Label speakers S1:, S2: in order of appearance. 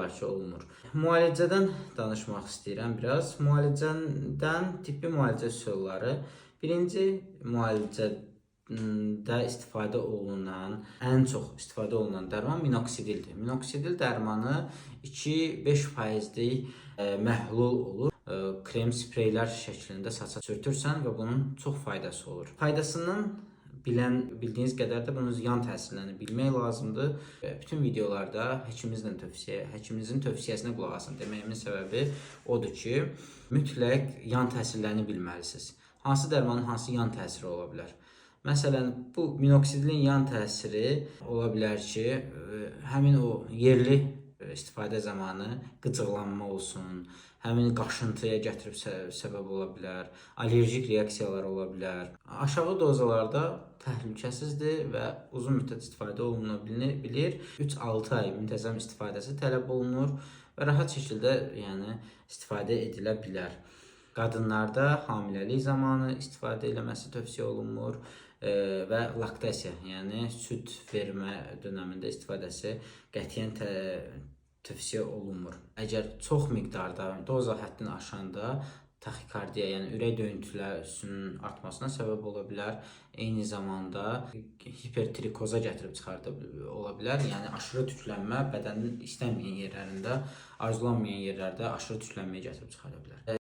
S1: müalicə olunur. Müalicədən danışmaq istəyirəm biraz. Müalicədən tibbi müalicə üsulları. Birinci müalicədə ən çox istifadə olunan dərman minoksidildir. Minoksidil dərmanı 2-5%lik məhlul olur. Krem, spreylər şəklində saça sürtürsən və bunun çox faydası olur. Faydasından bildiyiniz qədər də bunun yan təsirlərini bilmək lazımdır. Bütün videolarda həkiminizin tövsiyəsinə qulaq asın deməyimin səbəbi odur ki, mütləq yan təsirlərini bilməlisiniz. Hansı dərmanın hansı yan təsiri ola bilər? Məsələn, bu minoksidilin yan təsiri ola bilər ki, həmin o yerli istifadə zamanı qıcıqlanma olsun, həmin qaşıntıya gətirib səbəb ola bilər, allerjik reaksiyalar ola bilər. Aşağı dozalarda təhlükəsizdir və uzun müddət istifadə oluna bilir. 3-6 ay müntəzəm istifadəsi tələb olunur və rahat şəkildə istifadə edilə bilər. Qadınlarda hamiləlik zamanı istifadə eləməsi tövsiyə olunmur və laktasiya, yəni süd vermə dönəmində istifadəsi qətiyyən tövsiyə olunmur. Əgər çox miqdarda doza həddini aşanda taxikardiya, yəni ürək döyüntülərinin artmasına səbəb ola bilər. Eyni zamanda hipertrikoza gətirib çıxarda ola bilər. Yəni aşırı tüklənmə bədənin istənməyən yerlərində, arzulanmayan yerlərdə aşırı tüklənməyə gətirib çıxara bilər.